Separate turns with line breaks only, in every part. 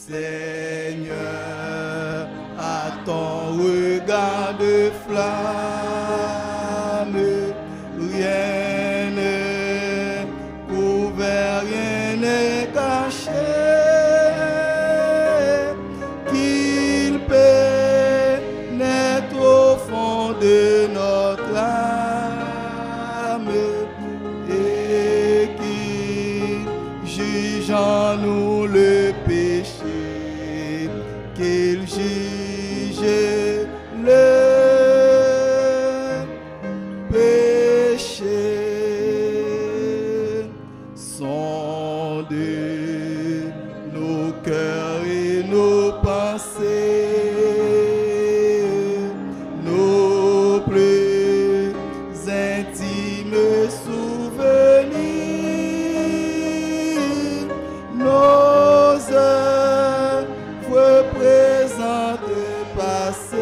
Seigneur, à ton regard de flamme, rien n'est couvert, rien n'est caché, qu'il pénètre au fond de notre âme et qu'il juge en nous le péché, qu'il juge le péché. Sondez nos cœurs et nos pensées, nos plus intimes souvenirs, nos œuvres présentes et passées,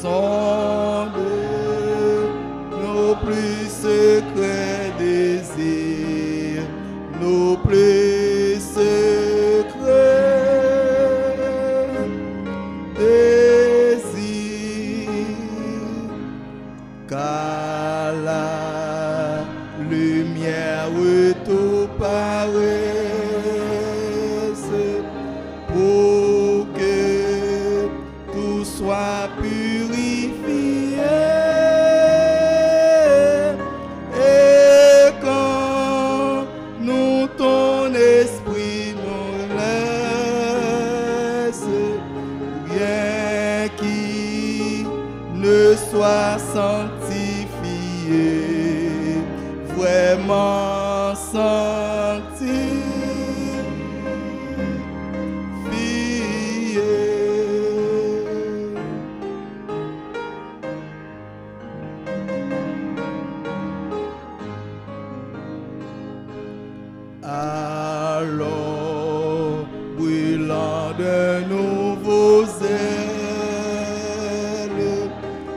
sondez nos plus secrets désirs, nos plus secrets désirs, car la lumière tout paraisse pour que tout soit purifié. Et quand nous, ton esprit nous laisse, rien qui ne soit sanctifié, vraiment sanctifié. Alors, brûlant de nouveaux ailes,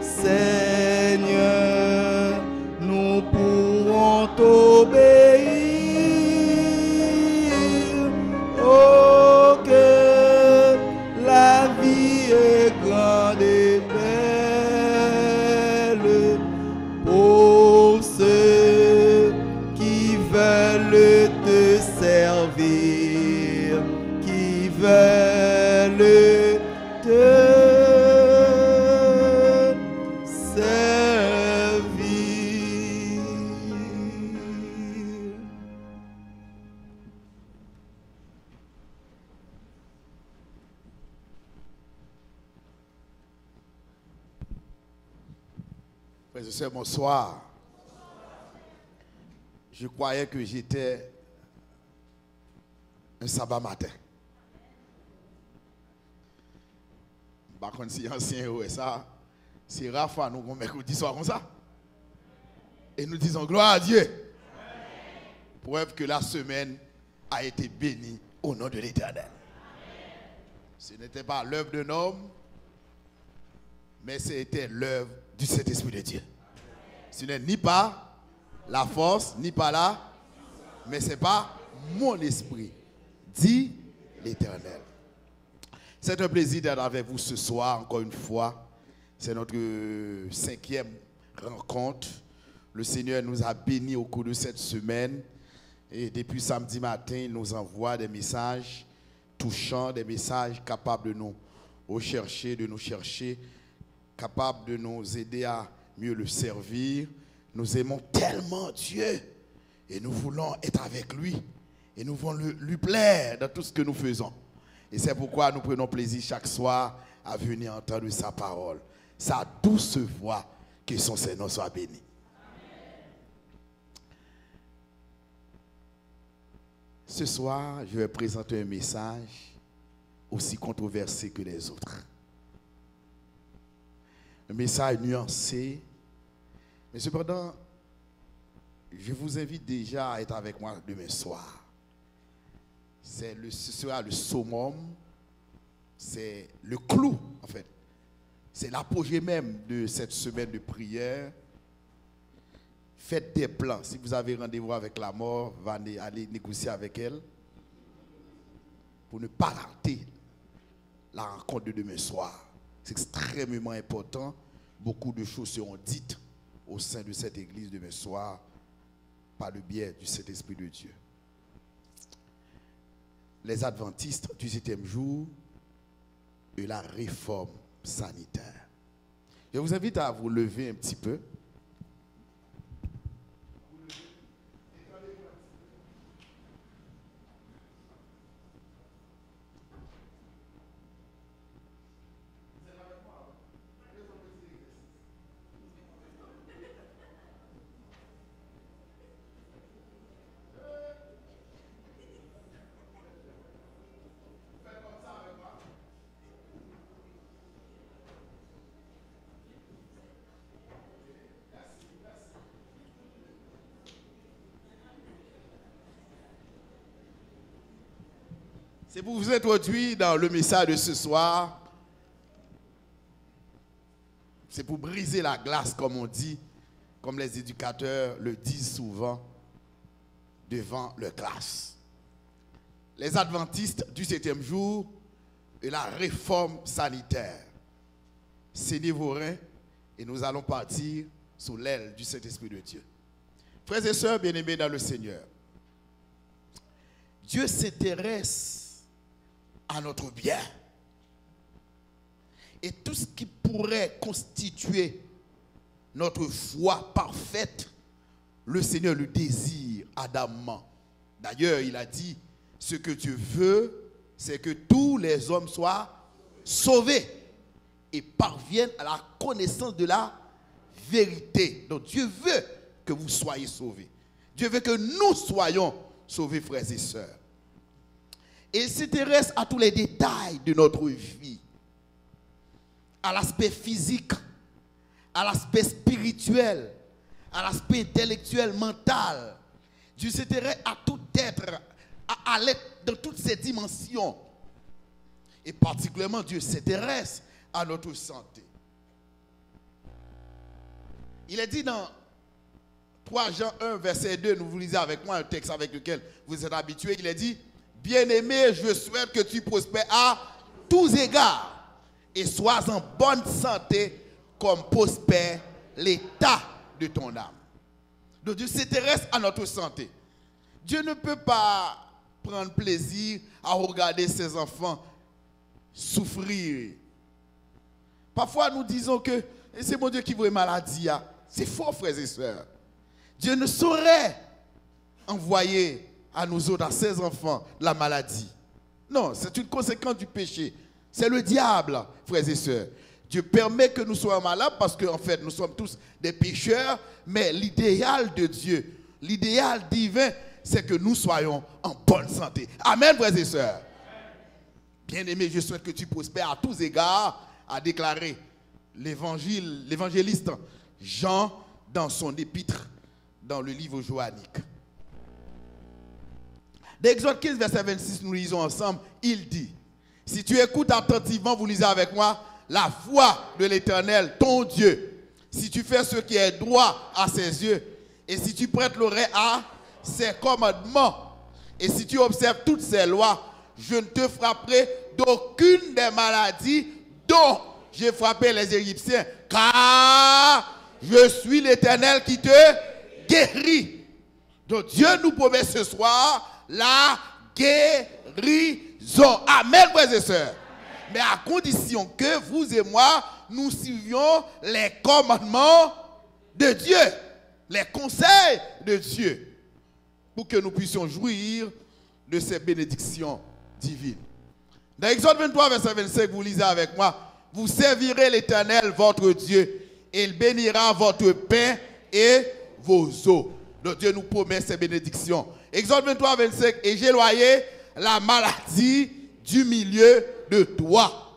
Seigneur, nous pourrons t'obéir. Oh, que la vie est grande et belle pour ceux qui veulent te servir, qui veulent te servir.
Frères et sœurs, bonsoir. Je croyais que j'étais un sabbat matin. Par contre, si ancien, ouais, ça, c'est rare fois nous avons mercredi soir comme ça. Et nous disons gloire à Dieu. Preuve que la semaine a été bénie au nom de l'Éternel. Ce n'était pas l'œuvre d'un homme, mais c'était l'œuvre du Saint-Esprit de Dieu. Ce n'est ni pas la force, ni pas là, mais ce n'est pas mon esprit, dit l'Éternel. C'est un plaisir d'être avec vous ce soir, encore une fois. C'est notre 5e rencontre. Le Seigneur nous a bénis au cours de cette semaine. Et depuis samedi matin, il nous envoie des messages touchants, des messages capables de nous rechercher, de nous chercher, capables de nous aider à mieux le servir. Nous aimons tellement Dieu et nous voulons être avec lui et nous voulons lui plaire dans tout ce que nous faisons. Et c'est pourquoi nous prenons plaisir chaque soir à venir entendre sa parole. Sa douce voix, que son Seigneur soit béni. Ce soir, je vais présenter un message aussi controversé que les autres. Un message nuancé. Mais cependant, je vous invite déjà à être avec moi demain soir. Ce sera le summum, c'est le clou en fait. C'est l'apogée même de cette semaine de prière. Faites des plans. Si vous avez rendez-vous avec la mort, allez négocier avec elle. pour ne pas rater la rencontre de demain soir. C'est extrêmement important. Beaucoup de choses seront dites au sein de cette église demain soir par le biais du Saint-Esprit de Dieu. Les adventistes du 7e jour et la réforme sanitaire. Je vous invite à vous lever un petit peu. C'est pour vous introduire dans le message de ce soir. C'est pour briser la glace, comme on dit, comme les éducateurs le disent souvent, devant leur classe. Les adventistes du 7e jour et la réforme sanitaire. Saignez vos reins et nous allons partir sous l'aile du Saint-Esprit de Dieu. Frères et sœurs bien-aimés dans le Seigneur, Dieu s'intéresse à notre bien. Et tout ce qui pourrait constituer notre foi parfaite, le Seigneur le désire ardemment. D'ailleurs, il a dit, ce que Dieu veut, c'est que tous les hommes soient sauvés et parviennent à la connaissance de la vérité. Donc Dieu veut que vous soyez sauvés. Dieu veut que nous soyons sauvés, frères et sœurs. Et il s'intéresse à tous les détails de notre vie, à l'aspect physique, à l'aspect spirituel, à l'aspect intellectuel, mental. Dieu s'intéresse à tout être, à l'être dans toutes ses dimensions. Et particulièrement, Dieu s'intéresse à notre santé. Il est dit dans 3 Jean 1, verset 2, nous vous lisez avec moi un texte avec lequel vous êtes habitués, il est dit, bien-aimé, je souhaite que tu prospères à tous égards et sois en bonne santé comme prospère l'état de ton âme. Donc Dieu s'intéresse à notre santé. Dieu ne peut pas prendre plaisir à regarder ses enfants souffrir. Parfois nous disons que c'est mon Dieu qui veut maladie. C'est faux, frères et sœurs. Dieu ne saurait envoyer à nous autres, à ses enfants, la maladie. Non, c'est une conséquence du péché. C'est le diable, frères et sœurs. Dieu permet que nous soyons malades parce qu'en fait, nous sommes tous des pécheurs, mais l'idéal de Dieu, l'idéal divin, c'est que nous soyons en bonne santé. Amen, frères et sœurs. Bien-aimé, je souhaite que tu prospères à tous égards, a déclaré l'évangéliste Jean dans son épître, dans le livre joannique. D'Exode 15, verset 26, nous lisons ensemble, il dit, si tu écoutes attentivement, vous lisez avec moi, la voix de l'Éternel, ton Dieu, si tu fais ce qui est droit à ses yeux, et si tu prêtes l'oreille à ses commandements, et si tu observes toutes ses lois, je ne te frapperai d'aucune des maladies dont j'ai frappé les Égyptiens, car je suis l'Éternel qui te guérit. Donc Dieu nous promet ce soir la guérison. Amen, frères et sœurs. Mais à condition que vous et moi, nous suivions les commandements de Dieu, les conseils de Dieu, pour que nous puissions jouir de ces bénédictions divines. Dans Exode 23, verset 25, vous lisez avec moi, vous servirez l'Éternel, votre Dieu, et il bénira votre pain et vos eaux. Donc Dieu nous promet ces bénédictions. Exode 23, 25, et j'ai éloigné la maladie du milieu de toi.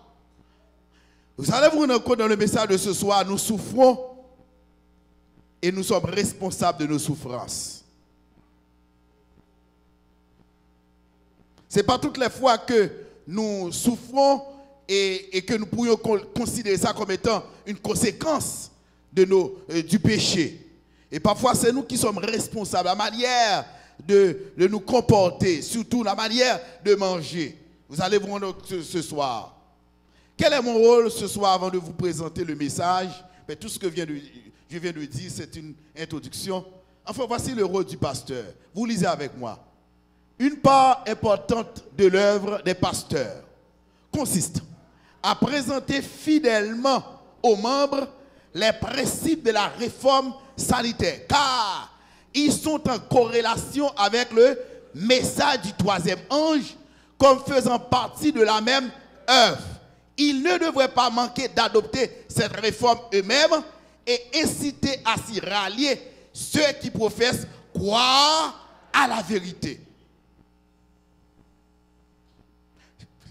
Vous allez vous rendre compte dans le message de ce soir, nous souffrons et nous sommes responsables de nos souffrances. Ce n'est pas toutes les fois que nous souffrons et que nous pourrions considérer ça comme étant une conséquence de du péché. Et parfois, c'est nous qui sommes responsables. La manière de nous comporter, surtout la manière de manger. Vous allez vous rendre ce soir. Quel est mon rôle ce soir avant de vous présenter le message? Mais tout ce que je viens de dire, c'est une introduction. Enfin, voici le rôle du pasteur. Vous lisez avec moi. Une part importante de l'œuvre des pasteurs consiste à présenter fidèlement aux membres les principes de la réforme sanitaire, car ils sont en corrélation avec le message du troisième ange, comme faisant partie de la même œuvre. Ils ne devraient pas manquer d'adopter cette réforme eux-mêmes et inciter à s'y rallier ceux qui professent croire à la vérité.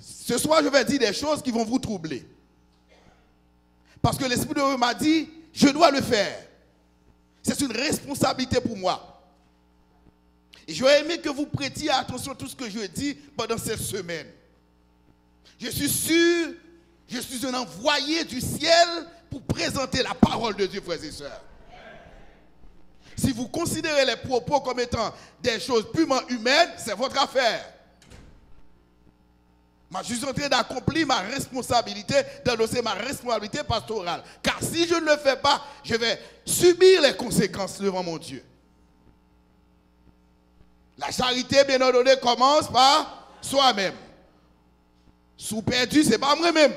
Ce soir, je vais dire des choses qui vont vous troubler. Parce que l'Esprit de Dieu m'a dit, je dois le faire. C'est une responsabilité pour moi. Et j'aurais aimé que vous prêtiez attention à tout ce que je dis pendant cette semaine. Je suis sûr, je suis un envoyé du ciel pour présenter la parole de Dieu, frères et sœurs. Si vous considérez les propos comme étant des choses purement humaines, c'est votre affaire. Moi, je suis en train d'accomplir ma responsabilité, d'annoncer ma responsabilité pastorale. Car si je ne le fais pas, je vais subir les conséquences devant mon Dieu. La charité, bien ordonnée, commence par soi-même. Si vous perdu, ce n'est pas moi-même.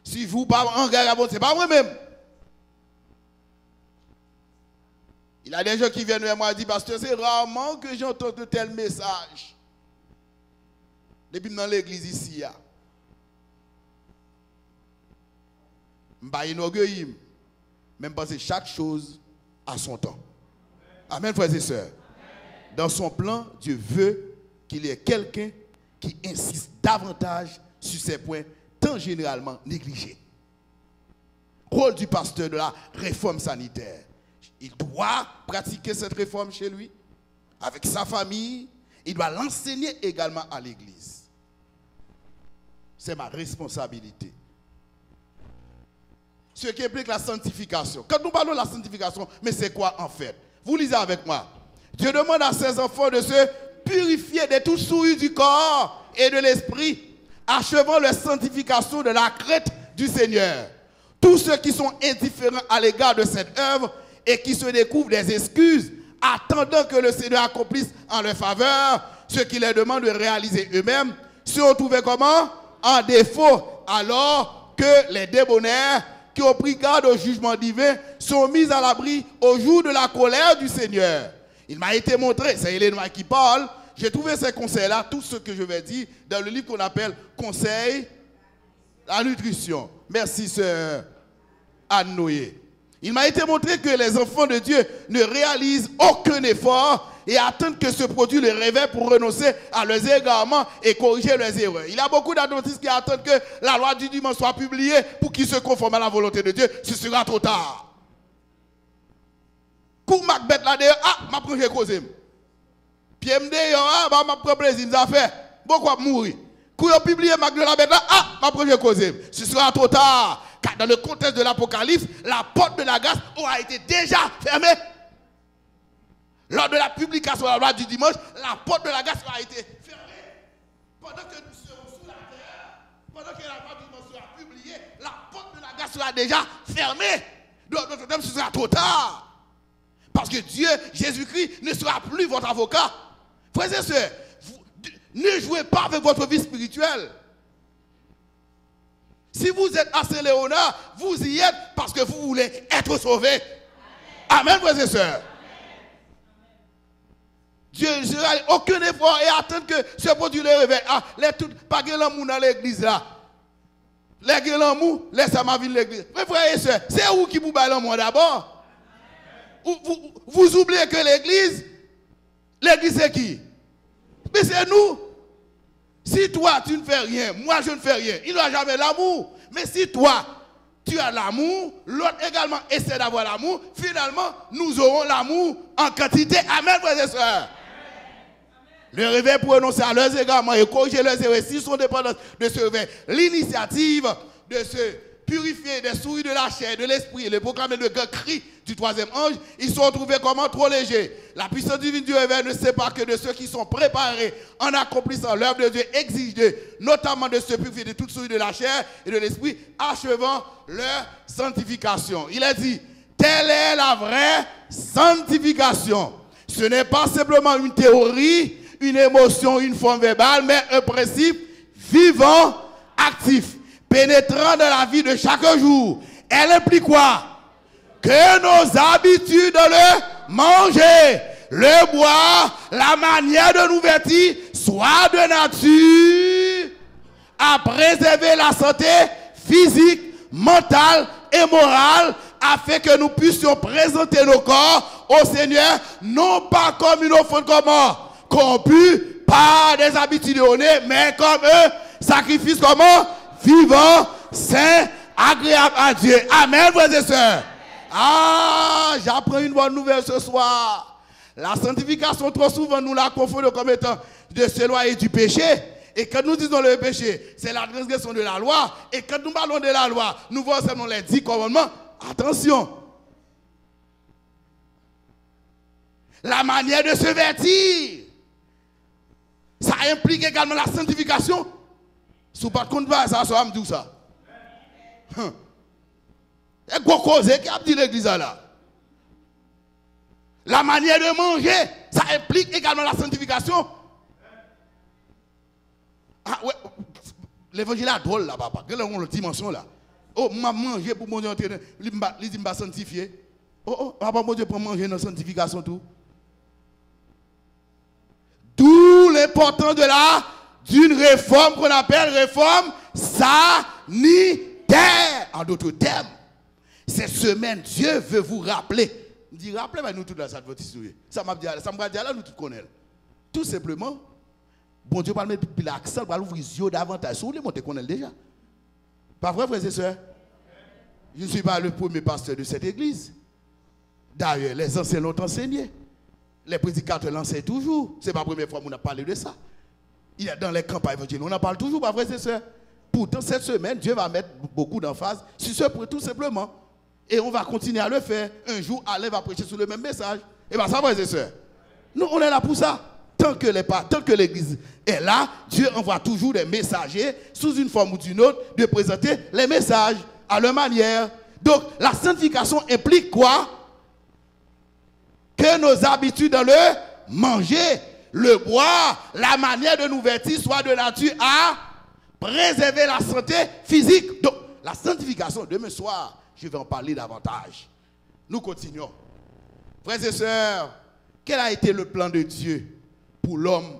Si vous pas engagé, ce n'est pas moi-même. Il y a des gens qui viennent vers moi et disent, pasteur, c'est rarement que j'entends de tels messages. Depuis dans l'église ici, je ne suis pas inorgueilli, même parce que chaque chose a son temps. Amen, frères et sœurs. Dans son plan, Dieu veut qu'il y ait quelqu'un qui insiste davantage sur ces points tant généralement négligés. Rôle du pasteur de la réforme sanitaire. Il doit pratiquer cette réforme chez lui, avec sa famille. Il doit l'enseigner également à l'église. C'est ma responsabilité. Ce qui implique la sanctification. Quand nous parlons de la sanctification, mais c'est quoi en fait? Vous lisez avec moi. Dieu demande à ses enfants de se purifier de tout souillure du corps et de l'esprit, achevant la sanctification de la crainte du Seigneur. Tous ceux qui sont indifférents à l'égard de cette œuvre et qui se découvrent des excuses, attendant que le Seigneur accomplisse en leur faveur ce qu'il leur demande de réaliser eux-mêmes, se retrouvent comment? En défaut, alors que les débonnaires qui ont pris garde au jugement divin sont mis à l'abri au jour de la colère du Seigneur. Il m'a été montré, c'est Hélène qui parle, j'ai trouvé ces conseils-là, tout ce que je vais dire, dans le livre qu'on appelle Conseil à la nutrition. Merci, sœur Anne Noé. Il m'a été montré que les enfants de Dieu ne réalisent aucun effort et attendent que se produise le réveil pour renoncer à leurs égarements et corriger leurs erreurs. Il y a beaucoup d'adventistes qui attendent que la loi du dimanche soit publiée pour qu'ils se conforment à la volonté de Dieu. Ce sera trop tard. Kou Macbeth là d'ailleurs, ma prend cause. Pierre d'ailleurs, ma prend plaisir, ça fait. Pourquoi mourir? Kou yo publié Mac de la bête là, ma prend cause. Ce sera trop tard. Car dans le contexte de l'Apocalypse, la porte de la grâce aura été déjà fermée. Lors de la publication de la loi du dimanche, la porte de la grâce aura été fermée. Pendant que nous serons sous la terre, pendant que la loi du dimanche sera publiée, la porte de la grâce sera déjà fermée. Donc notre temps, ce sera trop tard. Parce que Dieu, Jésus-Christ, ne sera plus votre avocat. Frères et sœurs, ne jouez pas avec votre vie spirituelle. Si vous êtes à Saint-Léonard, vous y êtes parce que vous voulez être sauvés. Amen, frères et sœurs. Dieu ne fera aucun effort et attend que ce produit le réveille. Les tout, pas que l'amour dans l'église là. Les que l'amour, laissez ma vie l'église. Mais frères et sœurs, c'est où qui vous baille l'amour d'abord? Vous oubliez que l'église c'est qui? Mais c'est nous. Si toi, tu ne fais rien, moi, je ne fais rien, il n'y aura jamais l'amour. Mais si toi, tu as l'amour, l'autre également essaie d'avoir l'amour, finalement, nous aurons l'amour en quantité. Amen, frères et sœurs. Le réveil pour renoncer à leurs égarements et corriger leurs erreurs, s'ils sont dépendants de ce réveil, l'initiative de se purifier des souilles de la chair, de l'esprit, et le proclamer le grand cri du troisième ange, ils sont trouvés comment? Trop légers. La puissance divine du réveil ne sait pas que de ceux qui sont préparés en accomplissant l'œuvre de Dieu exige notamment de se purifier de toute souillure de la chair et de l'esprit, achevant leur sanctification. Il a dit, telle est la vraie sanctification. Ce n'est pas simplement une théorie, une émotion, une forme verbale, mais un principe vivant, actif, pénétrant dans la vie de chaque jour. Elle implique quoi? Que nos habitudes, le manger, le boire, la manière de nous vêtir, soient de nature à préserver la santé physique, mentale et morale, afin que nous puissions présenter nos corps au Seigneur, non pas comme une offrande corrompue par des habitudes erronées, mais comme un sacrifice vivant, saint, agréable à Dieu. Amen, frères et sœurs. Ah, j'apprends une bonne nouvelle ce soir. La sanctification, trop souvent, nous la confondons comme étant de s'éloigner du péché. Et quand nous disons le péché, c'est la transgression de la loi. Et quand nous parlons de la loi, nous voyons seulement les 10 commandements. Attention. La manière de se vêtir, ça implique également la sanctification. Si vous ne compte pas ça, ça va me dire ça. Et quoi cause qui a dit l'église là? La manière de manger, ça implique également la sanctification. Ah ouais, l'évangile est drôle là, papa. Quelle est la dimension là? Oh, m'a mangé pour mon Dieu, il m'a sanctifié. Oh, papa, mon Dieu, pour manger dans la sanctification tout. D'où l'importance d'une réforme qu'on appelle réforme sanitaire. En d'autres termes, cette semaine, Dieu veut vous rappeler. Il dit, rappelez-nous tout là, ça votre histoire. Ça m'a dit là, nous tout connaissons. Tout simplement, bon Dieu va mettre l'accent, va l'ouvrir les yeux davantage. Si vous voulez monter, connaît déjà. Pas vrai, frères et sœurs? Je ne suis pas le premier pasteur de cette église. D'ailleurs, les anciens l'ont enseigné. Les prédicateurs l'enseignent toujours. Ce n'est pas la première fois qu'on a parlé de ça. Il est dans les campagnes évangéliques. On en parle toujours, pas vrai, frères et sœurs? Pourtant, cette semaine, Dieu va mettre beaucoup d'emphase sur ce point, tout simplement. Et on va continuer à le faire. Un jour, Alain va prêcher sur le même message. Et bien, ça, frères et sœurs. Nous, on est là pour ça. Tant que l'église est là, Dieu envoie toujours des messagers, sous une forme ou d'une autre, de présenter les messages à leur manière. Donc, la sanctification implique quoi? Que nos habitudes dans le manger, le boire, la manière de nous vêtir soit de nature à préserver la santé physique. Donc, la sanctification, demain soir, je vais en parler davantage. Nous continuons. Frères et sœurs, quel a été le plan de Dieu pour l'homme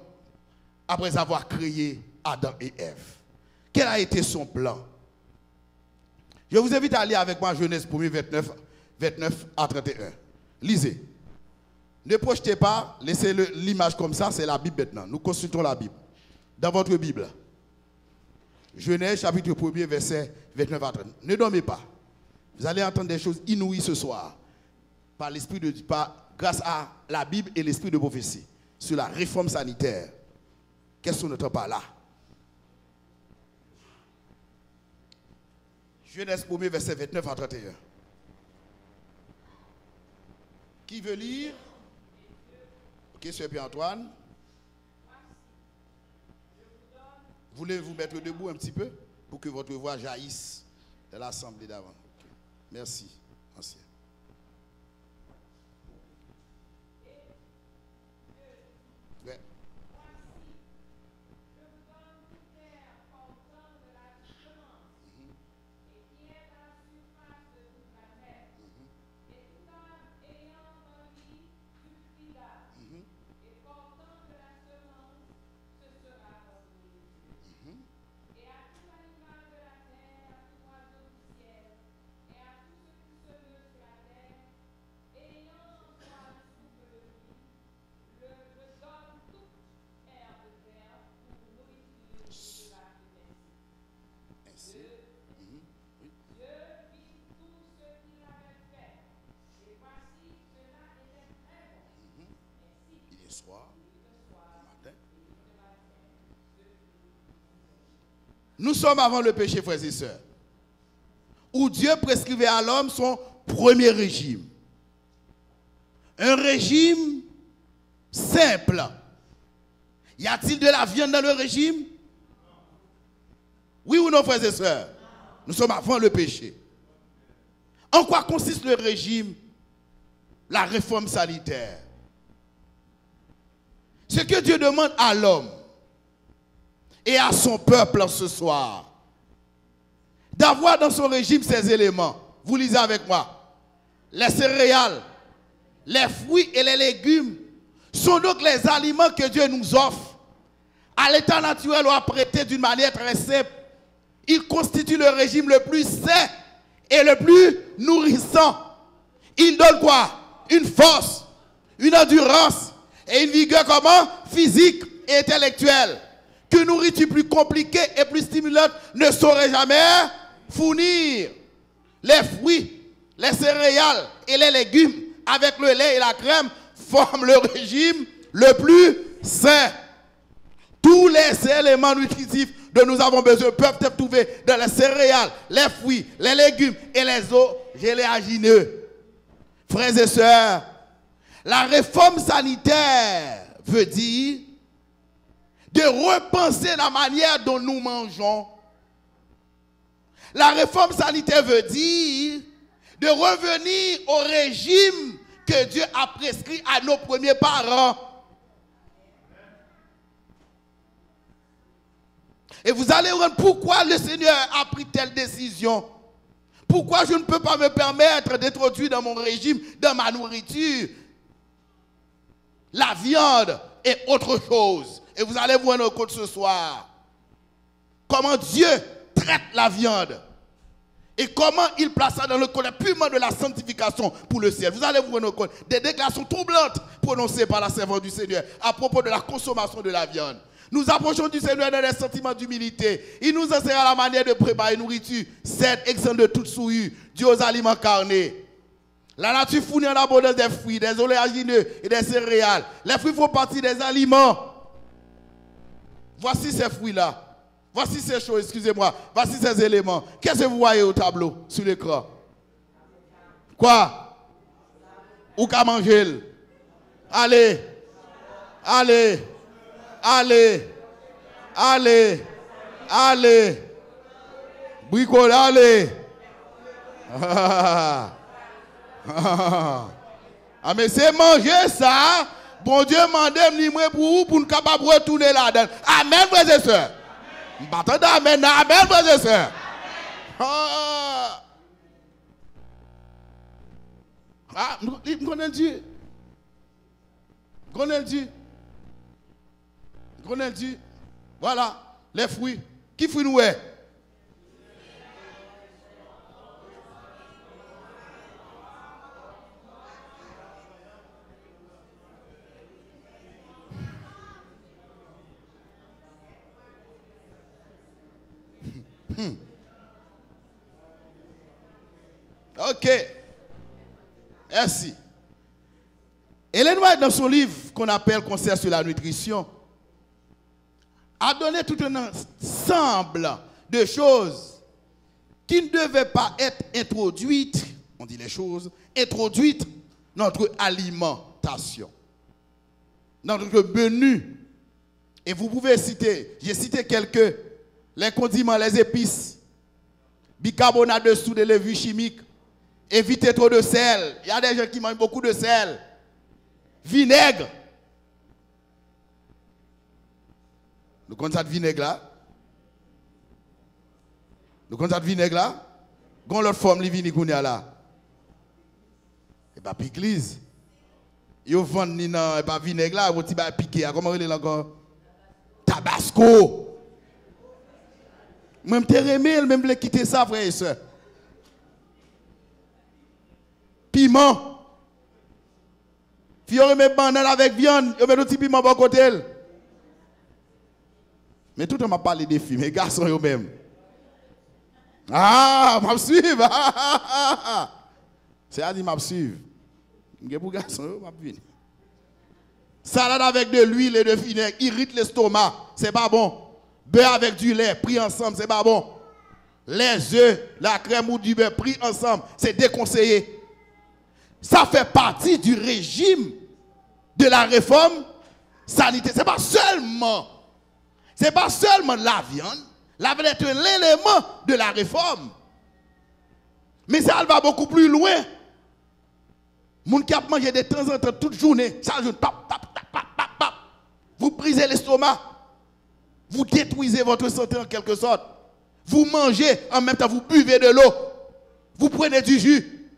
après avoir créé Adam et Ève? Quel a été son plan? Je vous invite à lire avec moi Genèse 1er 29 à 31. Lisez. Ne projetez pas, laissez l'image comme ça, c'est la Bible maintenant. Nous consultons la Bible. Dans votre Bible. Genèse chapitre 1er verset 29 à 30. Ne dormez pas. Vous allez entendre des choses inouïes ce soir. Par l'esprit de Dieu, grâce à la Bible et l'esprit de prophétie. Sur la réforme sanitaire. Qu'est-ce qu'on n'entend pas là? Genèse 1er verset 29 à 31. Qui veut lire? Ok, Sœur Pierre-Antoine. Voulez-vous mettre debout un petit peu pour que votre voix jaillisse de l'assemblée d'avant? Okay. Merci, ancien. Ouais. Nous sommes avant le péché, frères et sœurs, où Dieu prescrivait à l'homme son premier régime. un régime simple. Y a-t-il de la viande dans le régime? Oui ou non, frères et sœurs? Nous sommes avant le péché. En quoi consiste le régime? La réforme sanitaire. Ce que Dieu demande à l'homme et à son peuple ce soir, d'avoir dans son régime ces éléments. Vous lisez avec moi. Les céréales, les fruits et les légumes sont donc les aliments que Dieu nous offre. À l'état naturel ou apprêté d'une manière très simple. Ils constituent le régime le plus sain et le plus nourrissant. Ils donnent quoi? Une force, une endurance et une vigueur comment? Physique et intellectuelle. Que nourriture plus compliquée et plus stimulante ne saurait jamais fournir. Les fruits, les céréales et les légumes avec le lait et la crème forment le régime le plus sain. Tous les éléments nutritifs dont nous avons besoin peuvent être trouvés dans les céréales, les fruits, les légumes et les oléagineux. Frères et sœurs, la réforme sanitaire veut dire de repenser la manière dont nous mangeons. La réforme sanitaire veut dire de revenir au régime que Dieu a prescrit à nos premiers parents. Et vous allez voir pourquoi le Seigneur a pris telle décision. Pourquoi je ne peux pas me permettre d'introduire dans mon régime, dans ma nourriture, la viande et autre chose. Et vous allez voir nos côtes ce soir. Comment Dieu traite la viande. Et comment il place ça dans le collet purement de la sanctification pour le ciel. Vous allez voir nos côtes. Des déclarations troublantes prononcées par la servante du Seigneur à propos de la consommation de la viande. Nous approchons du Seigneur dans des sentiments d'humilité. Il nous enseigne à la manière de préparer une nourriture saine, exempte de toute souillure, due aux aliments carnés. La nature fournit en abondance des fruits, des oléagineux et des céréales. Les fruits font partie des aliments. Voici ces fruits-là. Voici ces choses, excusez-moi. Voici ces éléments. Qu'est-ce que vous voyez au tableau, sur l'écran? Quoi? Ou qu'à manger? Allez. Allez. Allez. Allez. Allez. Bricole, allez. Ah mais c'est manger ça. Bon Dieu m'a pour nous capables de retourner là-dedans. Amen, frères et sœurs. Amen, amen, frères et sœurs. Nous connaissons Dieu. Nous connaissons Dieu. Nous connaissons Dieu. Voilà, les fruits. Qui fruits nous est? Ok. Merci. Ellen White, dans son livre qu'on appelle Conseil sur la nutrition, a donné tout un ensemble de choses qui ne devaient pas être introduites, on dit les choses, introduites dans notre alimentation, dans notre menu. Et vous pouvez citer, j'ai cité quelques, les condiments, les épices, bicarbonate de soude, des levures chimiques, évitez trop de sel. Il y a des gens qui mangent beaucoup de sel. Vinaigre. Nous connaissons ce vinaigre là. Nous connaissons ce vinaigre là. Quand l'autre forme, les vinaigres là. Et pas piquelise. Ils vendent ni non, pas vinaigre là, vous t'y piquer. Comment il est encore? Tabasco. Même te remet, même le quitter ça, frère et soeur. Piment. Si on remet banane avec viande, on met un petit piment à côté. Mais tout le monde m'a parlé des filles, mes garçons eux-mêmes. Ah, m'a suivre. C'est à dire m'a suivre. Pour garçon, m'a venir. Salade avec de l'huile et de vinaigre irrite l'estomac, c'est pas bon. Beurre avec du lait pris ensemble, c'est pas bon. Les œufs, la crème ou du beurre pris ensemble, c'est déconseillé. ça fait partie du régime de la réforme sanitaire. Ce n'est pas seulement la viande. La viande est un élément de la réforme. Mais ça va beaucoup plus loin. Moun qui a mangé de temps en temps, toute journée, ça joue, vous brisez l'estomac. Vous détruisez votre santé en quelque sorte. Vous mangez, en même temps vous buvez de l'eau. Vous prenez du jus.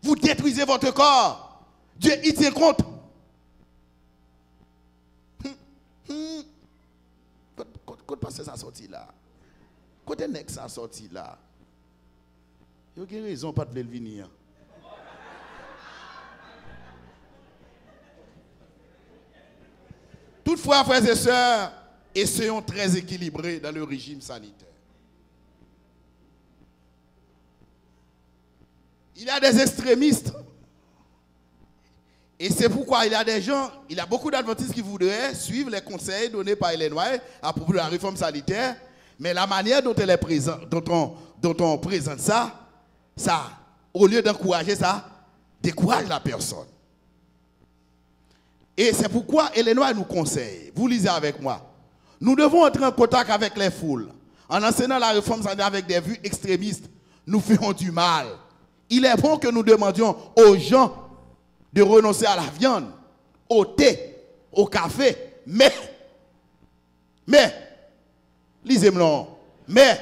Vous détruisez votre corps. Dieu, il tient compte. Quand passe ça sorti là. Quand est-ce que ça sorti là? Il y a raison pas de le venir. Toutefois, frères et sœurs, essayons très équilibrés dans le régime sanitaire. Il y a des extrémistes. Et c'est pourquoi il y a des gens, il y a beaucoup d'adventistes qui voudraient suivre les conseils donnés par Ellen White à propos de la réforme sanitaire. Mais la manière dont elle est présente, dont on présente ça, au lieu d'encourager ça, décourage la personne. Et c'est pourquoi Ellen White nous conseille, vous lisez avec moi, nous devons entrer en contact avec les foules. En enseignant la réforme sanitaire avec des vues extrémistes, nous ferons du mal. Il est bon que nous demandions aux gens de renoncer à la viande, au thé, au café, mais, lisez-moi, mais,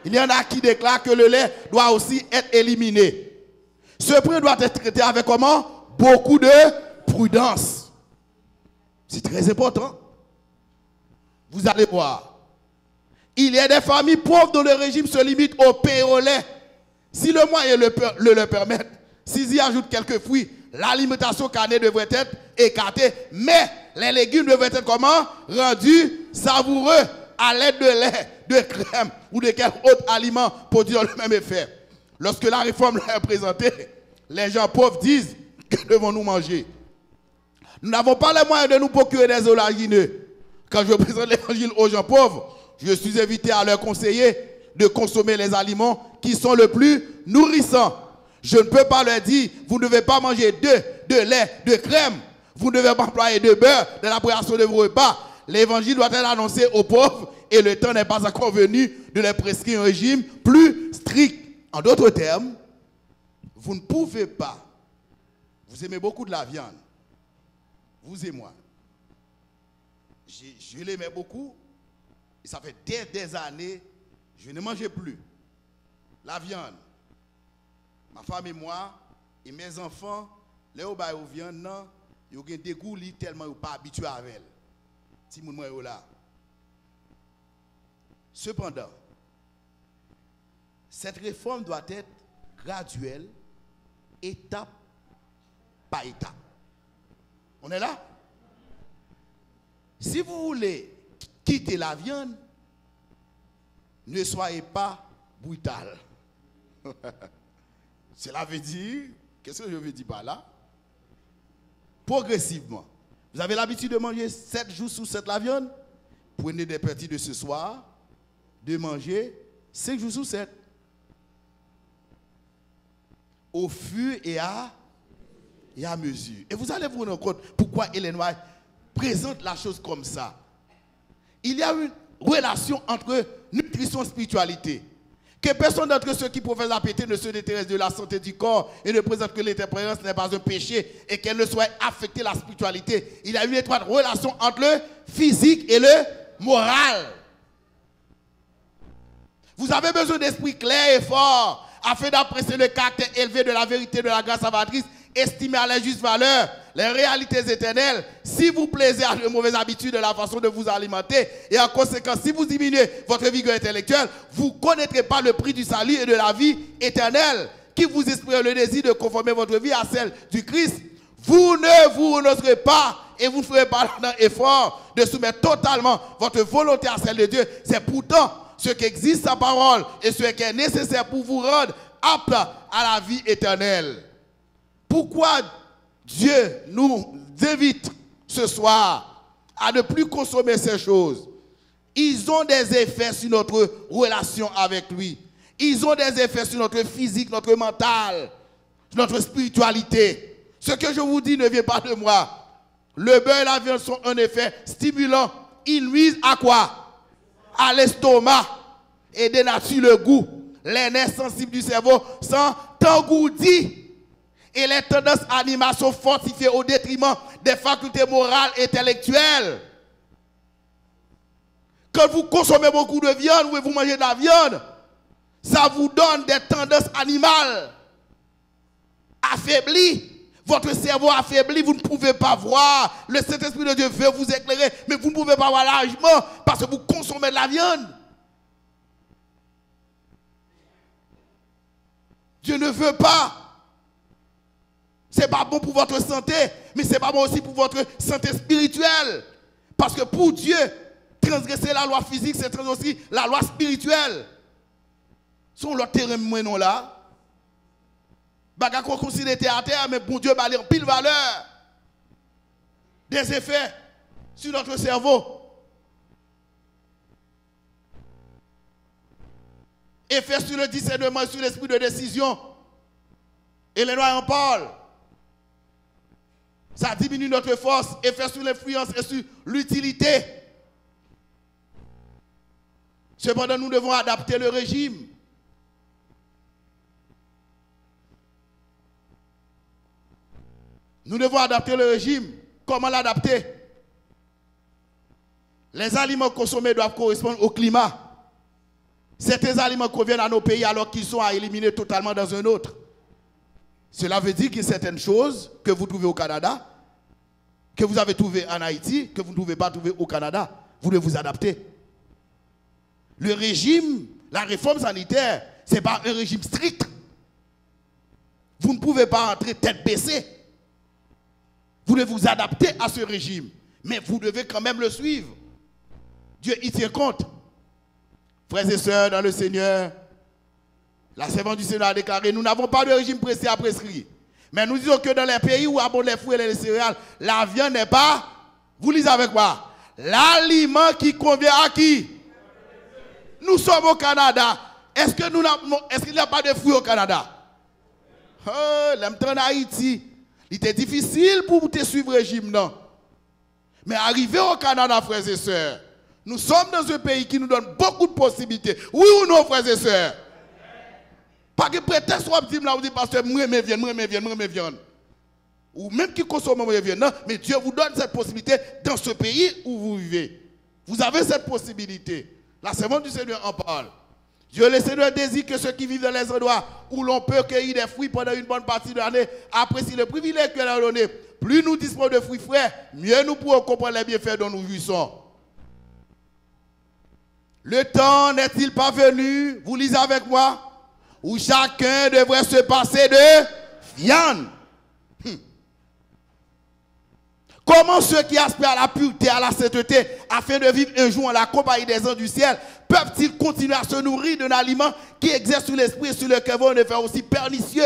il y en a qui déclarent que le lait doit aussi être éliminé. Ce point doit être traité avec comment? Beaucoup de prudence. C'est très important. Vous allez voir. Il y a des familles pauvres dont le régime se limite au pain et au lait. Si le moyen le permet, s'ils y ajoutent quelques fruits, l'alimentation carnée devrait être écartée, mais les légumes devraient être comment? Rendus savoureux à l'aide de lait, de crème ou de quel autre aliment produisant le même effet. Lorsque la réforme leur est présentée, les gens pauvres disent que devons-nous manger? Nous n'avons pas les moyens de nous procurer des oléagineux. Quand je présente l'évangile aux gens pauvres, je suis invité à leur conseiller de consommer les aliments qui sont le plus nourrissants. Je ne peux pas leur dire, vous ne devez pas manger de lait, de crème. Vous ne devez pas employer de beurre dans la préparation de vos repas. L'évangile doit être annoncé aux pauvres et le temps n'est pas encore venu de leur prescrire un régime plus strict. En d'autres termes, vous ne pouvez pas. Vous aimez beaucoup de la viande. Vous et moi. Je l'aimais beaucoup. Et ça fait des années, je ne mangeais plus la viande. Ma femme et moi, et mes enfants, les viande, ils ont des goûts tellement ils ne sont pas habitués avec elle. Si mon est là. Cependant, cette réforme doit être graduelle, étape par étape. On est là? Si vous voulez quitter la viande, ne soyez pas brutal. Cela veut dire, qu'est-ce que je veux dire par là? Progressivement. Vous avez l'habitude de manger 7 jours sur 7 la viande? Prenez des petits de ce soir, de manger 5 jours sur 7. Au fur et à mesure. Et vous allez vous rendre compte pourquoi Ellen White présente la chose comme ça. Il y a une relation entre nutrition et spiritualité. Que personne d'entre ceux qui professent la piété ne se déterresse de la santé du corps et ne présente que l'intemperance n'est pas un péché et qu'elle ne soit affectée la spiritualité. Il y a une étroite relation entre le physique et le moral. Vous avez besoin d'esprit clair et fort afin d'apprécier le caractère élevé de la vérité de la grâce salvatrice, estimer à la juste valeur les réalités éternelles. Si vous plaisez à de mauvaises habitudes de la façon de vous alimenter et en conséquence, si vous diminuez votre vigueur intellectuelle, vous ne connaîtrez pas le prix du salut et de la vie éternelle qui vous inspire le désir de conformer votre vie à celle du Christ. Vous ne vous renoncerez pas et vous ne ferez pas l'effort de soumettre totalement votre volonté à celle de Dieu. C'est pourtant ce qu'existe sa parole et ce qui est nécessaire pour vous rendre apte à la vie éternelle. Pourquoi Dieu nous invite ce soir à ne plus consommer ces choses? Ils ont des effets sur notre relation avec lui. Ils ont des effets sur notre physique, notre mental. notre spiritualité. Ce que je vous dis ne vient pas de moi. Le beurre et la viande sont en effet stimulants. Ils nuisent à quoi? À l'estomac et dénaturent le goût. Les nerfs sensibles du cerveau sont engourdis. Et les tendances animales sont fortifiées au détriment des facultés morales et intellectuelles. Quand vous consommez beaucoup de viande ou vous mangez de la viande, ça vous donne des tendances animales affaiblies. Votre cerveau affaibli, vous ne pouvez pas voir. Le Saint-Esprit de Dieu veut vous éclairer, mais vous ne pouvez pas voir largement parce que vous consommez de la viande. Dieu ne veut pas. Ce n'est pas bon pour votre santé, mais ce n'est pas bon aussi pour votre santé spirituelle. Parce que pour Dieu, transgresser la loi physique, c'est transgresser aussi la loi spirituelle. Son l'autre terrain non là. Baga qu'on considère à terre, mais pour Dieu, en pile valeur. Des effets sur notre cerveau. Effets sur le discernement, sur l'esprit de décision. Et les lois en parlent. Ça diminue notre force, effet sur l'influence et sur l'utilité. Cependant, nous devons adapter le régime. Nous devons adapter le régime. Comment l'adapter? Les aliments consommés doivent correspondre au climat. Certains aliments conviennent à nos pays alors qu'ils sont à éliminer totalement dans un autre. Cela veut dire qu'il y a certaines choses que vous trouvez au Canada, que vous avez trouvées en Haïti, que vous ne pouvez pas trouver au Canada. Vous devez vous adapter. Le régime, la réforme sanitaire, ce n'est pas un régime strict. Vous ne pouvez pas entrer tête baissée. Vous devez vous adapter à ce régime. Mais vous devez quand même le suivre. Dieu y tient compte. Frères et sœurs dans le Seigneur, la servante du Seigneur a déclaré, nous n'avons pas de régime précis à prescrire. Mais nous disons que dans les pays où abondent les fruits et les céréales, la viande n'est pas, vous lisez avec moi, l'aliment qui convient à qui? Nous sommes au Canada. Est-ce qu'il n'y a pas de fruits au Canada? En Haïti, il était difficile pour vous te suivre le régime, non? Mais arrivé au Canada, frères et sœurs, nous sommes dans un pays qui nous donne beaucoup de possibilités. Oui ou non, frères et sœurs? Pas que prétexte soit dit là, vous dites, pasteur, moi me viande. Ou même qui consomme moi viande. Non, mais Dieu vous donne cette possibilité dans ce pays où vous vivez. Vous avez cette possibilité. La servante du Seigneur en parle. Dieu le Seigneur désire que ceux qui vivent dans les endroits où l'on peut cueillir des fruits pendant une bonne partie de l'année apprécient le privilège que l'on a donné. Plus nous disposons de fruits frais, mieux nous pourrons comprendre les bienfaits dont nous jouissons. Le temps n'est-il pas venu, vous lisez avec moi, où chacun devrait se passer de viande? Comment ceux qui aspirent à la pureté, à la sainteté, afin de vivre un jour en la compagnie des anges du ciel, peuvent-ils continuer à se nourrir d'un aliment qui exerce sur l'esprit et sur le cœur un effet aussi pernicieux?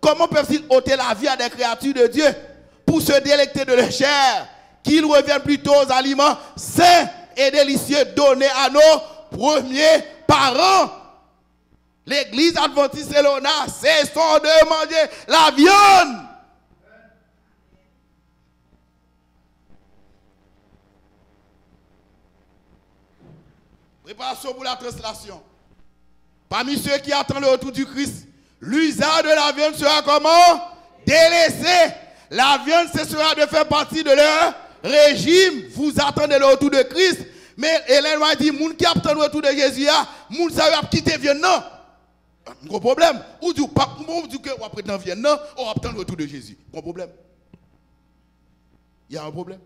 Comment peuvent-ils ôter la vie à des créatures de Dieu pour se délecter de leur chair, qu'ils reviennent plutôt aux aliments sains et délicieux donnés à nos premiers parents? L'église adventiste Elona, cessons de manger la viande. Préparation pour la translation. Parmi ceux qui attendent le retour du Christ, l'usage de la viande sera comment? Délaissé. La viande cessera de faire partie de leur régime. Vous attendez le retour de Christ. Mais Hélène m'a dit, moun qui attend le retour de Jésus, moun ça va quitter viande non. Gros problème. Ou dit pas que on prétend viande non, on attend le retour de Jésus. Gros problème. Il y a un problème.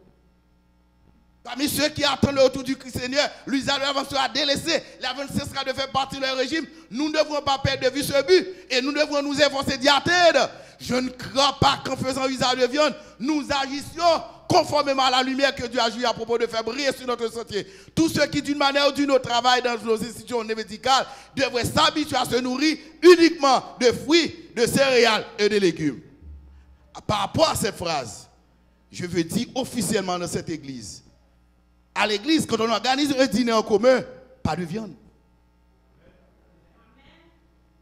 Parmi ceux qui attendent le retour du Christ Seigneur, l'usage de la viande sera délaissé. La viande cessera de faire partie de leur régime. Nous ne devrons pas perdre de vue ce but et nous devrons nous efforcer d'y atteindre. Je ne crois pas qu'en faisant usage de viande, nous agissions conformément à la lumière que Dieu a joué à propos de faire briller sur notre sentier. Tous ceux qui d'une manière ou d'une autre travaillent dans nos institutions médicales devraient s'habituer à se nourrir uniquement de fruits, de céréales et de légumes. Par rapport à cette phrase, je veux dire officiellement dans cette église, à l'église, quand on organise un dîner en commun, pas de viande.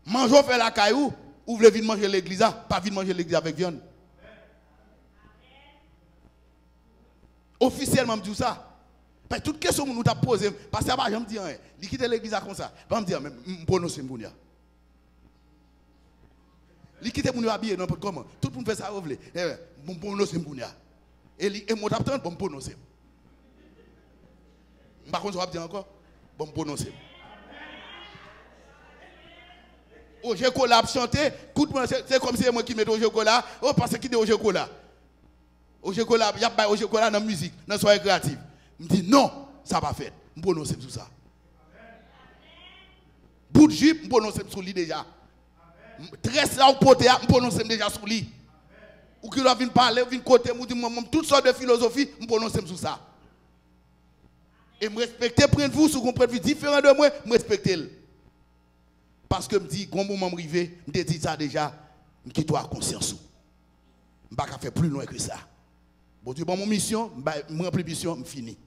Mangeons fait la caillou, Ou voulez venir manger l'église, pas venir manger l'église avec viande. Officiellement, je dis ça. Parce que toute question que nous avons posée, parce que je me dis, il quitte l'église comme ça. Je me dis, je prononce Mbounia. Il quitte mon habillé n'importe comment. Tout le monde fait ça, vous voulez. Je prononce Mbounia. Et mon tapant, je prononce. Par contre, je vais dire encore, je prononce. Au chocolat chanté, c'est comme si c'est moi qui mets au chocolat, parce qu'il est au chocolat. Au chocolat, il y a au chocolat dans la musique, dans la soirée créative. Je me dis non, ça va faire. Je prononce tout ça. Bout de jupe, je prononce sur lui déjà. Tresse là au poté, je prononce déjà sur lui. Ou qui doit venir parler, venir côté, je dis toutes sortes de philosophies, je prononce sur ça. Et me respecter, prendre vous, si vous comprenez différent de moi, me respecter. Parce que je me dis, quand je suis arrivé, je me dis ça déjà, je quitte à conscience. Je ne vais pas faire plus loin que ça. Bon Dieu, mon mission, je remplis mission, je finis.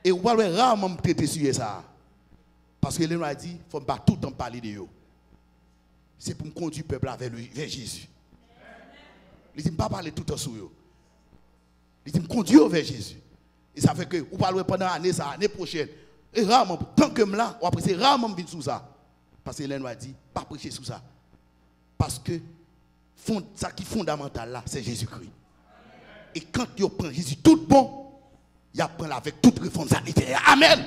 Et vous parlez rarement me traiter sur ça. Parce que l'Église a dit, il ne faut pas tout le temps parler de eux. C'est pour me conduire le peuple vers Jésus. Il dit, je ne pas parler tout le temps sur eux. Il dit, me conduire vers Jésus. Et ça fait que vous parlez pendant l'année prochaine. Et rarement, tant que je suis là, c'est rarement je viens sur ça. Parce que l'Église a dit, pas prêcher sur ça. Parce que ça qui est fondamental là, c'est Jésus-Christ. Et quand tu prends Jésus tout bon, il apprend avec toute réforme sanitaire. Amen.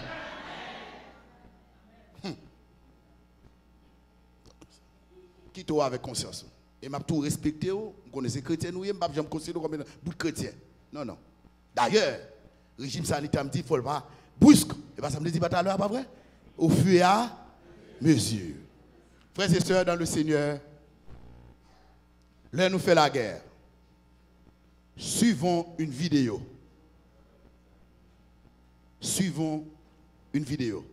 Qui toi avec conscience. Et m'a tout respecté, vous connaissez les chrétiens, nous, je ne me considère comme un bout de chrétien. Non, non. D'ailleurs, le régime sanitaire me dit qu'il ne faut pas brusque. Et bien ça me dit pas tout à l'heure, pas vrai? Au fur et à mesure. Frères et sœurs dans le Seigneur, l'un nous fait la guerre. Suivons une vidéo. Suivons une vidéo.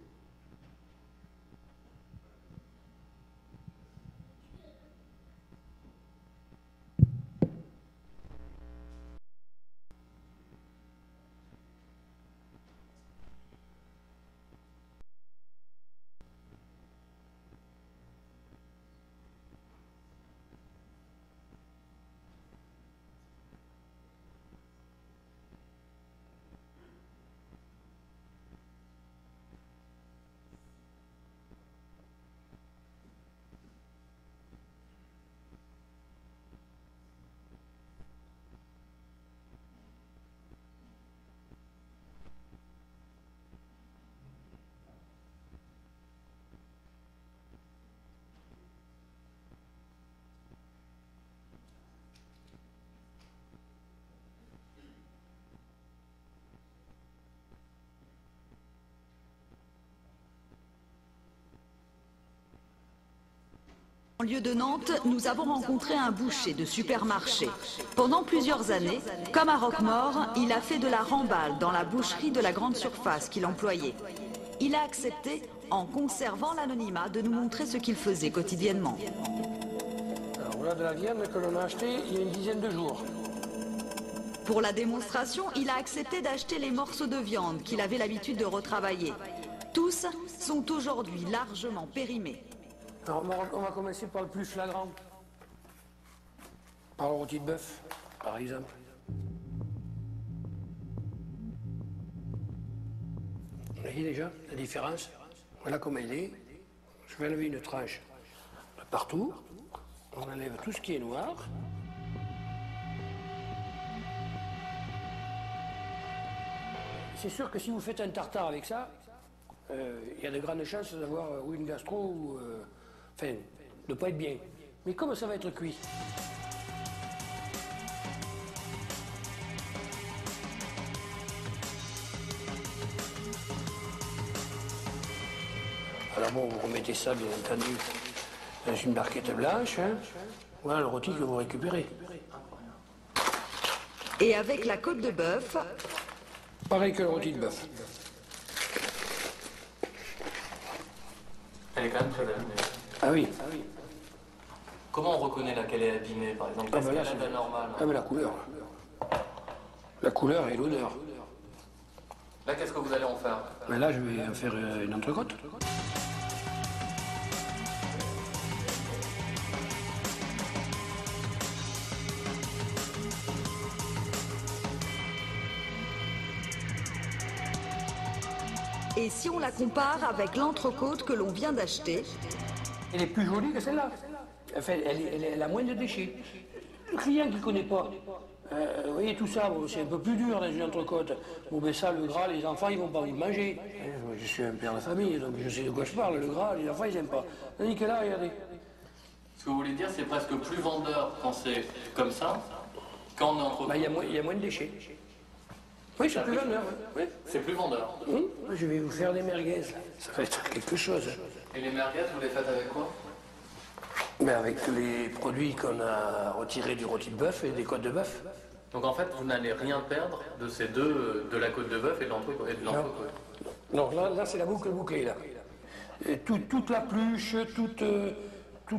En lieu de Nantes, nous avons rencontré un boucher de supermarché. Pendant plusieurs années, comme à Roquemort, il a fait de la remballe dans la boucherie de la grande surface qu'il employait. Il a accepté, en conservant l'anonymat, de nous montrer ce qu'il faisait quotidiennement.
Alors voilà de la viande que l'on a achetée il y a une dizaine de jours.
Pour la démonstration, il a accepté d'acheter les morceaux de viande qu'il avait l'habitude de retravailler. Tous sont aujourd'hui largement périmés.
Alors on va commencer par le plus flagrant. Par le rôti de bœuf, par exemple. Vous voyez déjà la différence? Voilà comment il est. Je vais enlever une tranche de partout. On enlève tout ce qui est noir. C'est sûr que si vous faites un tartare avec ça, il y a de grandes chances d'avoir ou une gastro ou... enfin, de ne pas être bien. Mais comme ça va être cuit? Alors bon, vous remettez ça, bien entendu, dans une barquette blanche. Hein. Voilà le rôti que vous récupérez.
Et avec la côte de bœuf...
Pareil que le rôti de bœuf.
Elle est quand même très abîmée.
Ah oui.
Comment on reconnaît laquelle est abîmée, par exemple? Qu'est-ce qu'elle a d'anormal?
Ah mais la couleur. La couleur et l'odeur.
Là, qu'est-ce que vous allez en faire?
Mais là, je vais en faire une entrecôte.
Et si on la compare avec l'entrecôte que l'on vient d'acheter,
Elle est plus jolie que celle-là. Enfin, elle a moins de déchets. Le client qui ne connaît pas, vous voyez tout ça, bon, c'est un peu plus dur dans une entrecôte. Bon, ben ça, le gras, les enfants, ils vont pas vous le manger. Je suis un père de famille, donc je sais de quoi je parle. Le gras, les enfants, ils n'aiment pas. Tandis que là, regardez.
Ce que vous voulez dire, c'est presque plus vendeur quand c'est comme ça, quand on est entre.
Bah, il y a moins de déchets. Oui, c'est plus vendeur. Oui.
C'est plus vendeur.
Je vais vous faire des merguez. Ça va être quelque chose.
Et les merguez, vous les faites avec quoi?
Mais avec les produits qu'on a retirés du rôti de bœuf et des côtes de bœuf.
Donc en fait, vous n'allez rien perdre de ces deux, de la côte de bœuf et de l'entrecôte.
Non, là c'est la boucle bouclée, là. Et toute la pluche, vous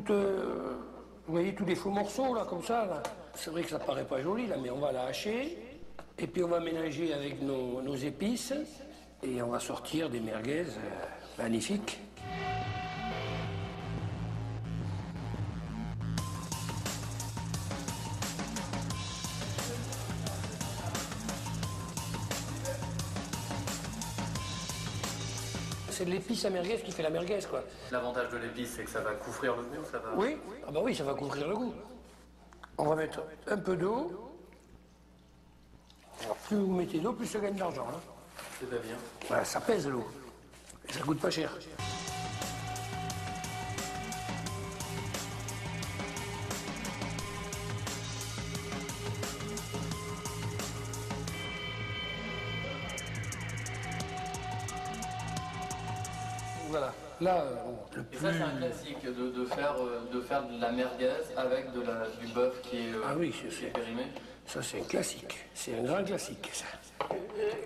voyez, tous les faux morceaux, là, comme ça, là. C'est vrai que ça paraît pas joli, là, mais on va la hacher, et puis on va mélanger avec nos épices, et on va sortir des merguez magnifiques. C'est de l'épice à merguez qui fait la merguez, quoi.
L'avantage de l'épice, c'est que ça va couvrir le goût, ça va...
Oui, ah bah oui, ça va couvrir le goût. On va mettre un peu d'eau. Alors, plus vous mettez d'eau, plus ça gagne d'argent. Hein.
C'est pas bien.
Voilà, ça pèse l'eau. Et ça coûte pas cher. Voilà. Là, le
Et
plus...
ça, c'est un classique de faire de la merguez avec du bœuf qui est,
Ah oui,
qui est périmé.
ça c'est un classique. C'est un grand classique, ça.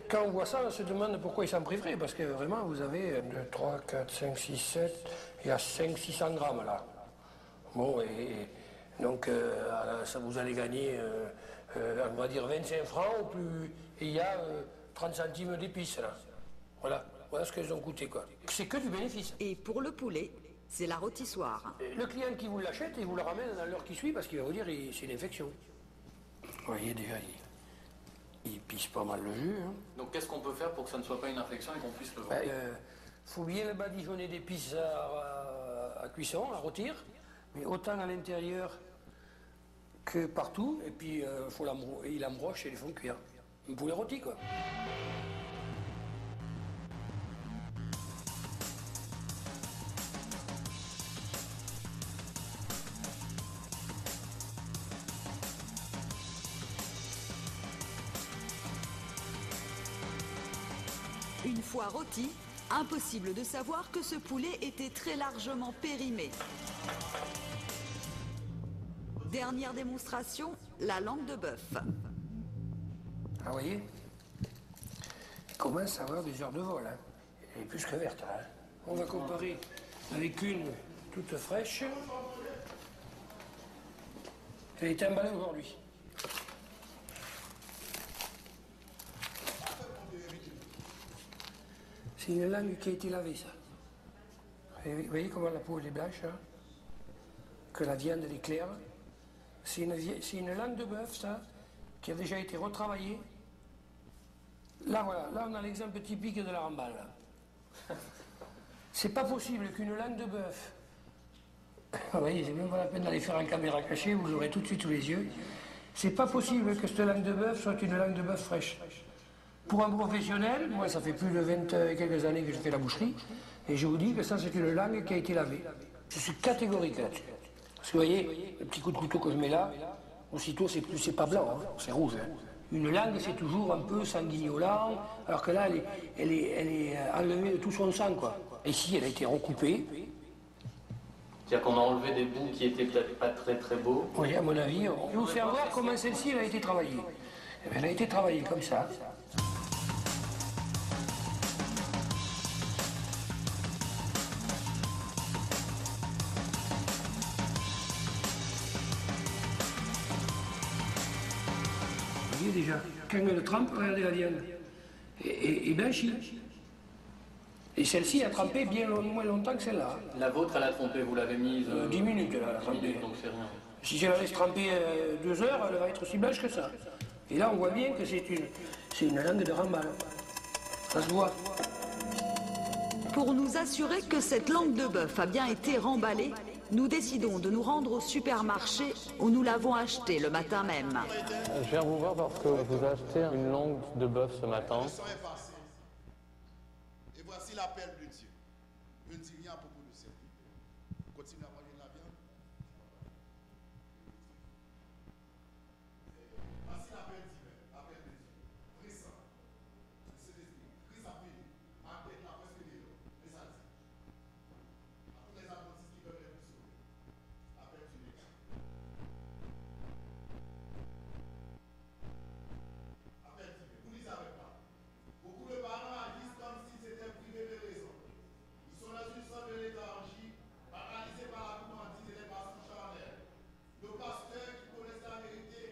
Quand on voit ça, on se demande pourquoi ils s'en priveraient. Parce que vraiment, vous avez 2, 3, 4, 5, 6, 7... Il y a 500-600 grammes, là. Bon, et donc, ça vous allez gagner, on va dire 25 francs, ou plus... Et il y a 30 centimes d'épices, là. Voilà. Voilà ce qu'elles ont coûté, quoi. C'est que du bénéfice.
et pour le poulet, c'est la rôtissoire.
Le client qui vous l'achète, il vous le ramène dans l'heure qui suit parce qu'il va vous dire c'est une infection. Vous voyez déjà, il pisse pas mal le jus. Hein.
Donc qu'est-ce qu'on peut faire pour que ça ne soit pas une infection et qu'on puisse le vendre?
Faut bien le badigeonner d'épices à cuisson, à rôtir, mais autant à l'intérieur que partout. Et puis il embroche et les font cuire. Un poulet rôti, quoi.
Une fois rôti, impossible de savoir que ce poulet était très largement périmé. Dernière démonstration, la langue de bœuf.
Ah, vous voyez, il commence à avoir des heures de vol. Hein. Elle est plus que verte. Hein. On va comparer avec une toute fraîche. Elle est emballée aujourd'hui. C'est une langue qui a été lavée, ça. Et vous voyez comment la peau elle est blanche, hein, que la viande elle est claire. C'est une langue de bœuf, ça, qui a déjà été retravaillée. Là, voilà, là on a l'exemple typique de la ramballe. C'est pas possible qu'une langue de bœuf, vous voyez, c'est même pas la peine d'aller faire en caméra cachée, vous l'aurez tout de suite sous les yeux. C'est pas possible que cette langue de bœuf soit une langue de bœuf fraîche. Pour un professionnel, moi ça fait plus de 20 et quelques années que je fais la boucherie, et je vous dis que ça c'est une langue qui a été lavée. Je suis catégorique là-dessus. Parce que vous voyez, le petit coup de couteau que je mets là, aussitôt c'est pas blanc, hein, c'est rouge. Hein. Une langue c'est toujours un peu sanguignolant, alors que là elle est enlevée de tout son sang, quoi. Et ici elle a été recoupée.
C'est-à-dire qu'on a enlevé des bouts qui étaient peut-être pas très très beaux.
Oui, à mon avis, je vais vous faire voir comment celle-ci elle a été travaillée. Elle a été travaillée comme ça. Vous voyez déjà, quand elle trempe, regardez la viande. Et blanchie. Et celle-ci a trempé bien moins longtemps que celle-là.
La vôtre, elle a trompé, vous l'avez mise...
10 minutes, elle a
10
trempé.
minutes, donc c'est rien.
Si je la laisse tremper 2 heures, elle va être aussi blanche que ça. Et là, on voit bien que c'est une langue de ramballe. Ça se voit.
Pour nous assurer que cette langue de bœuf a bien été remballée, nous décidons de nous rendre au supermarché où nous l'avons achetée le matin même.
Je viens vous voir parce que vous achetez une langue de bœuf ce matin.
Le sang est passé. Et voici l'appel de Dieu. Je ne dis rien à propos de ça. Continue à manger de la viande. Voici l'appel divin, l'appel de Dieu. Christ, c'est l'esprit. Christ a béni. Appel la presque des gens. Mais ça dit. À tous les adventistes qui veulent être sauvés. L'appel du Dieu. Appel divin. Vous lisez avec moi. Beaucoup de parents agissent comme s'ils étaient privés de raison. Ils sont dans une sorte de léthargie, paralysés par la gourmandise et les passions charnelles. Nos pasteurs qui connaissent la vérité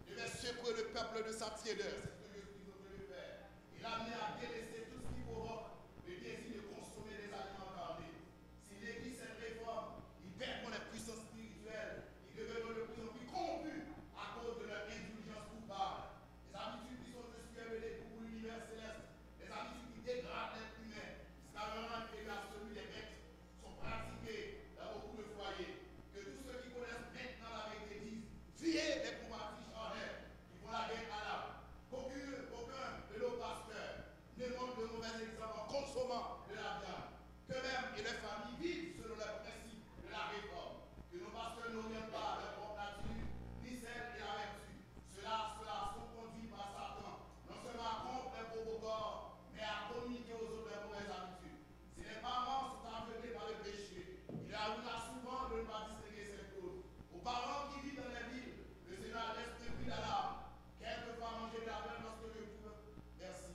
devaient secouer le peuple de sa tiédeur. C'est ce que Jésus nous veut faire. Il a amené à délaisser tout ce qui provoque le désir de consommer des aliments carnés. Si l'Église cette réforme, ils perdront les puissances spirituelles. Ils deviendront de plus en plus corrompus à cause de leur indulgence coupable. Les habitudes qui sont de suivre les goûts pour l'univers céleste. Les habitudes qui dégradent l'être humain jusqu'à vraiment intégrer à celui des bêtes sont pratiquées dans beaucoup de foyers. Que tous ceux qui connaissent maintenant la vérité disent fuyez les convoitises charnelles qui vont la guerre à l'âme. Aucun de nos pasteurs ne montre de mauvais exemples en consommant de la viande. Qu'eux-mêmes et leurs familles vivent selon les principes de la réforme. Que nos pasteurs n'orientent pas leur propre nature ni celle de la vertu. Cela sont conduits par Satan, non seulement à rompre les propos corps, mais à communiquer aux autres les mauvaises habitudes. Si les parents sont aveuglés par le péché, il arrivera souvent de ne pas distinguer cette cause. Aux parents qui vivent dans les villes, le Seigneur laisse un cri d'alarme. Quelquefois manger de la viande lorsque je peux. Merci.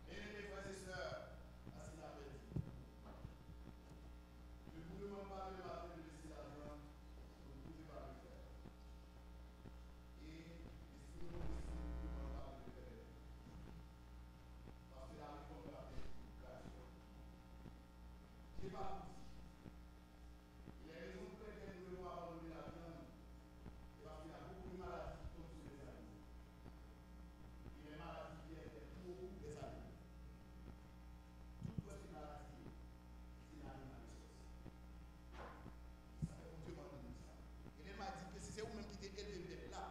Et mes frères et sœurs, ainsi la paix. Je ne vous demande pas de matin de laisser la viande, vous ne pouvez pas le faire. Et si vous ne pouvez pas le faire, parce que la réforme de la paix est une création. Je n'ai pas tout dit. Il y a raison pour lesquelles nous devons abandonner la viande, c'est parce qu'il y a beaucoup de maladies qui tombent sur les animaux. Et les maladies qui étaient pour les animaux. Toute petite maladie, c'est l'animalisme. Ça fait Dieu m'a dit ça. Et elle m'a dit que si c'est vous-même qui t'es élevé d'être là,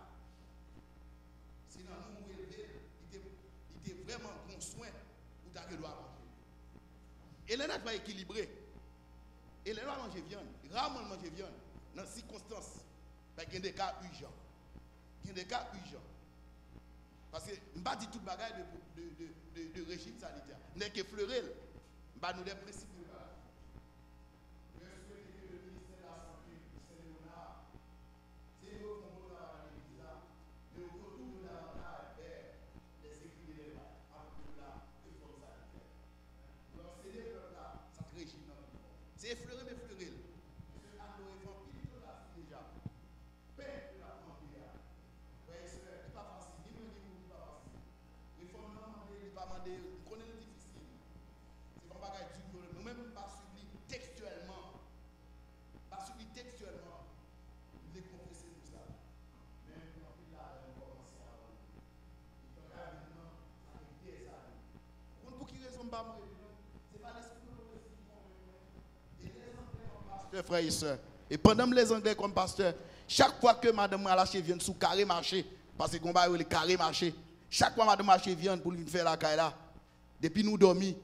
sinon nous élever, il était vraiment bon soin pour ta que doit manger. Et là, n'est pas équilibré. Et les gens mangent viande, rarement manger viande, dans ces circonstances, il y a des cas urgents. Il y a des cas urgents. Parce que je ne vais pas dire tout le bagage de régime sanitaire. Je n'ai que fleurer. Je vais nous des principes de base. Je souhaite que le ministère de la Santé, Saint-Léonard, c'est nous qui avons à l'église là, de retourner davantage vers les écrits de l'État, avec la réforme sanitaire. Pour enseigner le peuple là, ça régime. C'est effleuré, mais effleuré. Monsieur Arnaud est vampire, il est là déjà. Père de la vampire. Oui, c'est pas facile. Ni moi, ni vous, pas facile. Réforme, non, il n'est pas mandé. On connaît le difficile. C'est pas bagage du tout. Nous-mêmes, pas suivi textuellement. Pas suivi textuellement. Nous les confesser tout ça. Mais quand il a commencé à avoir. Il faut rapidement, avec des années. Pour qui raison pas moi? C'est pas l'esprit de l'esprit. Frères et sœurs, et pendant les Anglais comme pasteur, chaque fois que madame Malaché vient sous carré marché, parce que combat le carré marché, chaque fois madame Malaché vient pour lui faire la caille là, depuis nous dormir,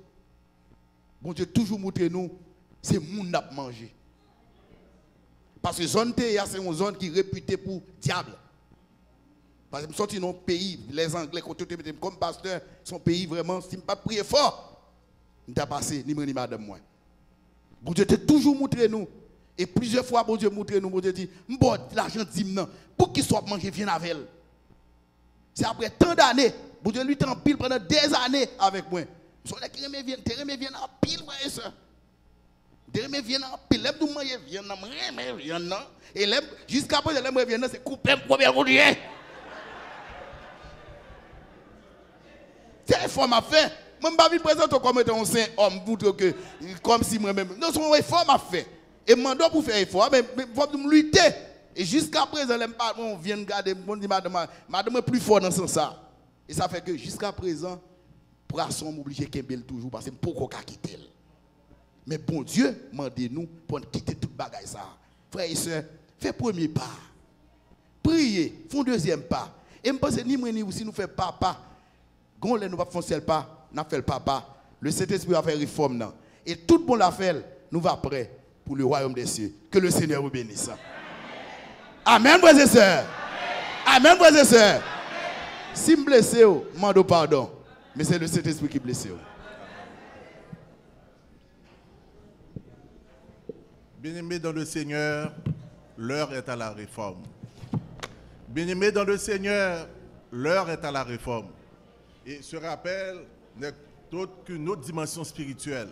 bon Dieu toujours montre nous, c'est moun n'a manger. Parce que zone TIA c'est une zone qui est réputée pour diable. Parce que sorti dans pays, les Anglais comme pasteur, son pays vraiment, si je ne pas prier fort, nous t'a passé ni madame moi. Bon Dieu t'a toujours montré nous. Et plusieurs fois, bon Dieu montré nous, bon Dieu dit, bon, l'argent dimna, pour qu'il soit mangé, viens avec elle. C'est après tant d'années, bon Dieu lui t'en pile pendant des années avec moi. Son qui remet vienne en pile, frère et soeur. Remet vienne en pile, l'aime nous manger, vienne en remet vienne et l'aime, jusqu'à présent, l'aime vienne, c'est couper le premier coup. C'est une forme à faire. Je ne vais pas présenter comme étant un saint homme, comme si moi-même. Non, c'est une réforme à faire. Et je demande pour faire effort, mais il faut me lutter. Et jusqu'à présent, on vient de garder, on dit madame est plus fort dans ce sens. Et ça fait que jusqu'à présent, poisson m'oblige qu'elle toujours parce que pourquoi quitter. Mais bon Dieu, demandez-nous pour quitter toute bagaille ça. Frères et sœurs, faites premier pas. Priez, font deuxième pas. Et je pense que ni moi ni vous, si nous faisons pas, quand nous va faire seul pas, nous faisons pas. Le Saint-Esprit va faire réforme. Non. Et tout bon la fait, nous va prêt pour le royaume des cieux. Que le Seigneur vous bénisse. Amen, frères et sœurs. Amen, frères et sœurs. Si je blesse, je demande pardon. Mais c'est le Saint-Esprit qui blesse.
Bien-aimés dans le Seigneur, l'heure est à la réforme. Bien-aimés dans le Seigneur, l'heure est à la réforme. Et ce rappel n'est autre qu'une autre dimension spirituelle.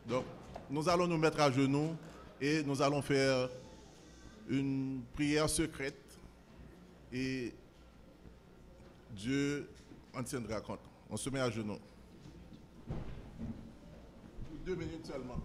Donc, nous allons nous mettre à genoux et nous allons faire une prière secrète. Et Dieu en tiendra compte. On se met à genoux. 2 minutes seulement.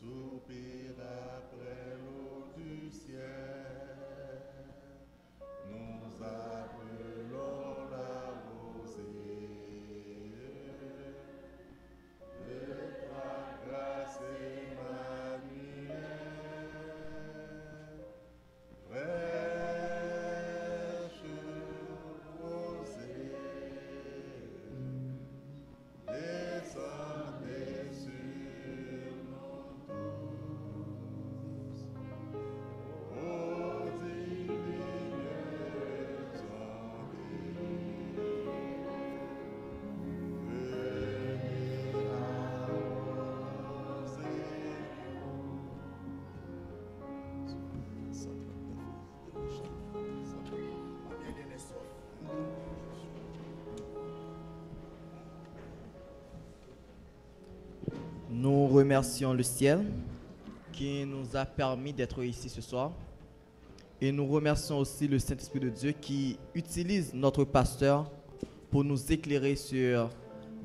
Soupir après l'eau du ciel, nous appelons la rosée de ta grâce Emmanuel. Fraîche rosée, descendez sur
Nous remercions le ciel qui nous a permis d'être ici ce soir. Et nous remercions aussi le Saint-Esprit de Dieu qui utilise notre pasteur pour nous éclairer sur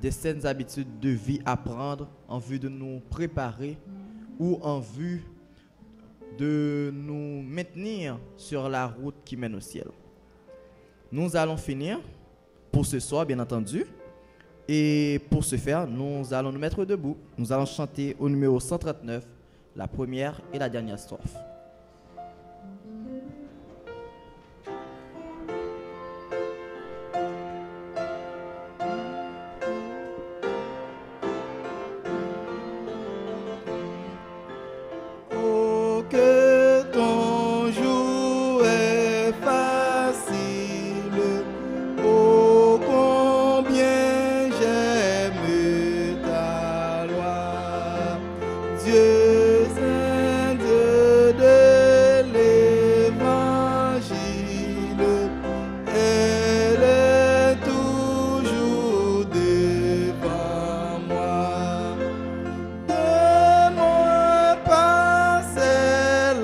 des saines habitudes de vie à prendre en vue de nous préparer ou en vue de nous maintenir sur la route qui mène au ciel. Nous allons finir pour ce soir, bien entendu. Et pour ce faire, nous allons nous mettre debout. Nous allons chanter au numéro 139, la première et la dernière strophe.
Oh, que ton jour est facile. Oh, combien j'aime ta loi. Dieu saint de l'évangile, elle est toujours devant moi. De moi passer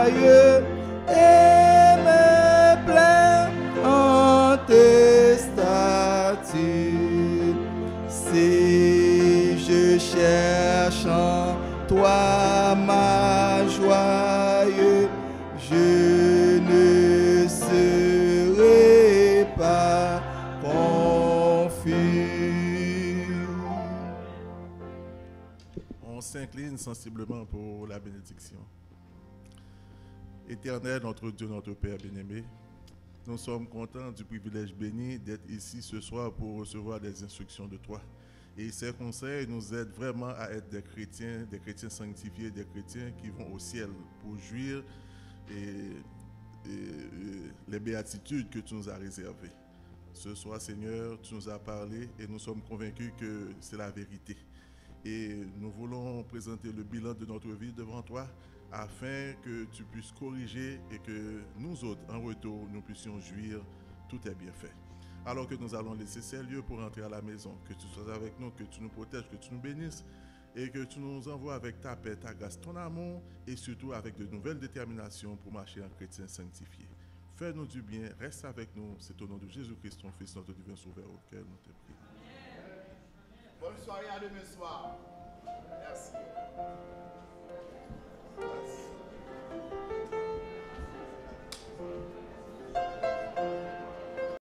joyeux et me plains en tes statuts. Si je cherche en toi ma joie, je ne serai pas confus.
On s'incline sensiblement pour la bénédiction. Éternel, notre Dieu, notre Père bien-aimé, nous sommes contents du privilège béni d'être ici ce soir pour recevoir des instructions de toi. Et ces conseils nous aident vraiment à être des chrétiens sanctifiés, des chrétiens qui vont au ciel pour jouir et les béatitudes que tu nous as réservées. Ce soir, Seigneur, tu nous as parlé et nous sommes convaincus que c'est la vérité. Et nous voulons présenter le bilan de notre vie devant toi afin que tu puisses corriger et que nous autres, en retour, nous puissions jouir. Tout est bien fait. Alors que nous allons laisser ces lieux pour entrer à la maison, que tu sois avec nous, que tu nous protèges, que tu nous bénisses et que tu nous envoies avec ta paix, ta grâce, ton amour et surtout avec de nouvelles déterminations pour marcher en chrétien sanctifié. Fais-nous du bien, reste avec nous. C'est au nom de Jésus-Christ, ton Fils, notre divin Sauveur, auquel nous te prions.
Bonne soirée, à demain soir. Merci.